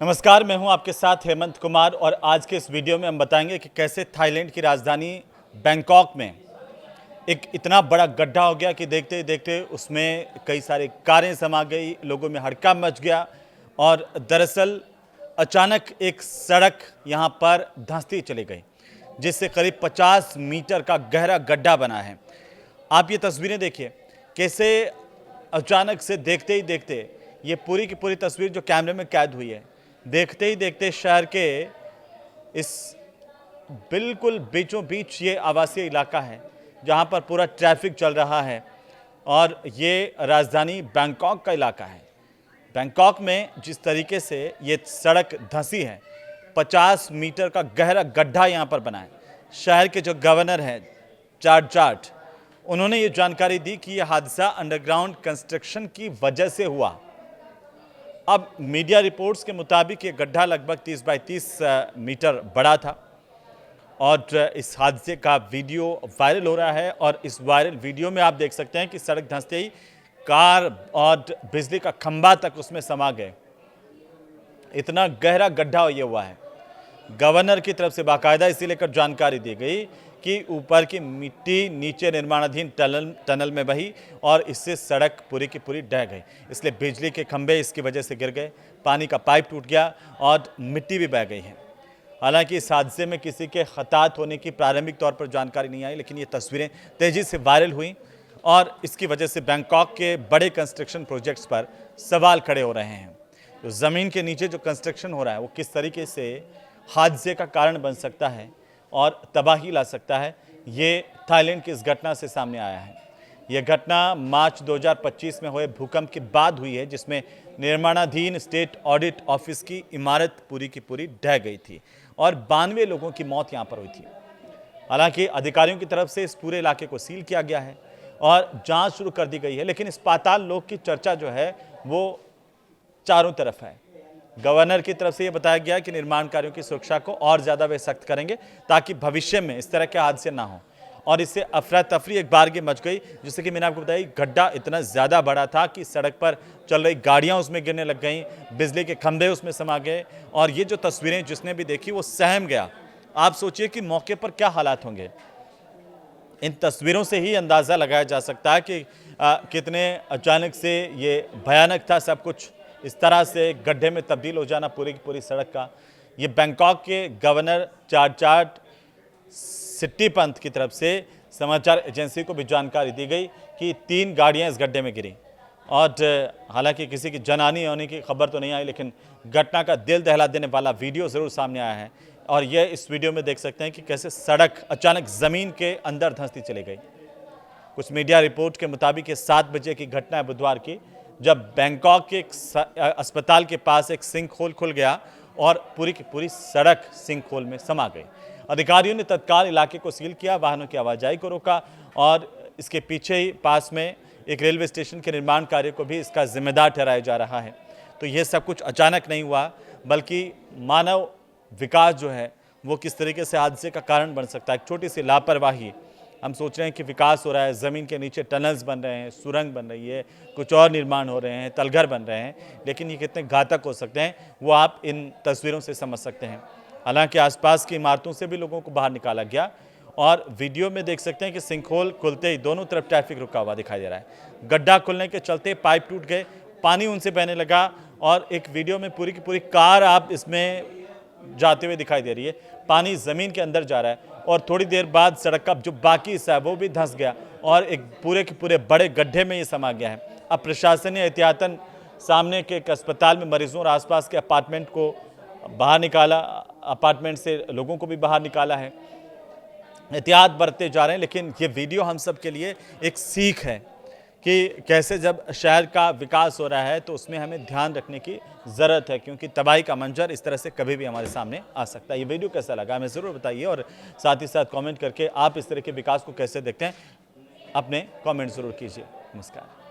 नमस्कार, मैं हूं आपके साथ हेमंत कुमार और आज के इस वीडियो में हम बताएंगे कि कैसे थाईलैंड की राजधानी बैंकॉक में एक इतना बड़ा गड्ढा हो गया कि देखते ही देखते उसमें कई सारी कारें समा गई, लोगों में हड़कंप मच गया और दरअसल अचानक एक सड़क यहां पर धंसती चली गई, जिससे करीब 50 मीटर का गहरा गड्ढा बना है। आप ये तस्वीरें देखिए, कैसे अचानक से देखते ही देखते ये पूरी की पूरी तस्वीर जो कैमरे में कैद हुई है, देखते ही देखते शहर के इस बिल्कुल बीचों बीच ये आवासीय इलाका है जहां पर पूरा ट्रैफिक चल रहा है और ये राजधानी बैंकॉक का इलाका है। बैंकॉक में जिस तरीके से ये सड़क धंसी है, 50 मीटर का गहरा गड्ढा यहां पर बना है। शहर के जो गवर्नर हैं चार्जार्ट, उन्होंने ये जानकारी दी कि यह हादसा अंडरग्राउंड कंस्ट्रक्शन की वजह से हुआ। अब मीडिया रिपोर्ट्स के मुताबिक ये गड्ढा लगभग 30 बाई 30 मीटर बड़ा था और इस हादसे का वीडियो वायरल हो रहा है और इस वायरल वीडियो में आप देख सकते हैं कि सड़क धंसते ही कार और बिजली का खंभा तक उसमें समा गए। इतना गहरा गड्ढा ये हुआ है। गवर्नर की तरफ से बाकायदा इसी लेकर जानकारी दी गई कि ऊपर की मिट्टी नीचे निर्माणाधीन टनल में बही और इससे सड़क पूरी की पूरी ढह गई। इसलिए बिजली के खंभे इसकी वजह से गिर गए, पानी का पाइप टूट गया और मिट्टी भी बह गई है। हालांकि इस हादसे में किसी के हताहत होने की प्रारंभिक तौर पर जानकारी नहीं आई, लेकिन ये तस्वीरें तेजी से वायरल हुई और इसकी वजह से बैंकॉक के बड़े कंस्ट्रक्शन प्रोजेक्ट्स पर सवाल खड़े हो रहे हैं। तो ज़मीन के नीचे जो कंस्ट्रक्शन हो रहा है वो किस तरीके से हादसे का कारण बन सकता है और तबाही ला सकता है, ये थाईलैंड की इस घटना से सामने आया है। यह घटना मार्च 2025 में हुए भूकंप के बाद हुई है, जिसमें निर्माणाधीन स्टेट ऑडिट ऑफिस की इमारत पूरी की पूरी ढह गई थी और 92 लोगों की मौत यहाँ पर हुई थी। हालांकि अधिकारियों की तरफ से इस पूरे इलाके को सील किया गया है और जांच शुरू कर दी गई है, लेकिन इस पाताल लोक की चर्चा जो है वो चारों तरफ है। गवर्नर की तरफ से यह बताया गया कि निर्माण कार्यों की सुरक्षा को और ज़्यादा वे सख्त करेंगे ताकि भविष्य में इस तरह के हादसे ना हो। और इससे अफरा तफरी एक बार की मच गई, जिससे कि मैंने आपको बताया गड्ढा इतना ज़्यादा बड़ा था कि सड़क पर चल रही गाड़ियां उसमें गिरने लग गईं, बिजली के खंभे उसमें समा गए और ये जो तस्वीरें जिसने भी देखी वो सहम गया। आप सोचिए कि मौके पर क्या हालात होंगे। इन तस्वीरों से ही अंदाज़ा लगाया जा सकता है कि कितने अचानक से ये भयानक था सब कुछ, इस तरह से गड्ढे में तब्दील हो जाना पूरी की पूरी सड़क का। ये बैंकॉक के गवर्नर चार्जार्ट सिट्टीपंथ की तरफ से समाचार एजेंसी को भी जानकारी दी गई कि 3 गाड़ियां इस गड्ढे में गिरी और हालांकि किसी की जनहानि होने की खबर तो नहीं आई, लेकिन घटना का दिल दहला देने वाला वीडियो ज़रूर सामने आया है। और यह इस वीडियो में देख सकते हैं कि कैसे सड़क अचानक ज़मीन के अंदर धंसती चली गई। कुछ मीडिया रिपोर्ट के मुताबिक ये 7 बजे की घटना है बुधवार की, जब बैंकॉक के एक अस्पताल के पास एक सिंक होल खुल गया और पूरी की पूरी सड़क सिंक होल में समा गई। अधिकारियों ने तत्काल इलाके को सील किया, वाहनों की आवाजाही को रोका और इसके पीछे ही पास में एक रेलवे स्टेशन के निर्माण कार्य को भी इसका जिम्मेदार ठहराया जा रहा है। तो ये सब कुछ अचानक नहीं हुआ, बल्कि मानव विकास जो है वो किस तरीके से हादसे का कारण बन सकता है। एक छोटी सी लापरवाही, हम सोच रहे हैं कि विकास हो रहा है, ज़मीन के नीचे टनल्स बन रहे हैं, सुरंग बन रही है, कुछ और निर्माण हो रहे हैं, तलघर बन रहे हैं, लेकिन ये कितने घातक हो सकते हैं वो आप इन तस्वीरों से समझ सकते हैं। हालांकि आसपास की इमारतों से भी लोगों को बाहर निकाला गया और वीडियो में देख सकते हैं कि सिंकहोल खुलते ही दोनों तरफ ट्रैफिक रुका हुआ दिखाई दे रहा है। गड्ढा खुलने के चलते पाइप टूट गए, पानी उनसे बहने लगा और एक वीडियो में पूरी की पूरी कार आप इसमें जाते हुए दिखाई दे रही है। पानी ज़मीन के अंदर जा रहा है और थोड़ी देर बाद सड़क का जो बाकी हिस्सा है वो भी धंस गया और एक पूरे के पूरे बड़े गड्ढे में ये समा गया है। अब प्रशासन ने एहतियातन सामने के एक अस्पताल में मरीजों और आसपास के अपार्टमेंट को बाहर निकाला, अपार्टमेंट से लोगों को भी बाहर निकाला है, एहतियात बरतते जा रहे हैं। लेकिन ये वीडियो हम सब के लिए एक सीख है कि कैसे जब शहर का विकास हो रहा है तो उसमें हमें ध्यान रखने की ज़रूरत है, क्योंकि तबाही का मंजर इस तरह से कभी भी हमारे सामने आ सकता है। ये वीडियो कैसा लगा हमें ज़रूर बताइए और साथ ही साथ कमेंट करके आप इस तरह के विकास को कैसे देखते हैं अपने कमेंट ज़रूर कीजिए। नमस्कार।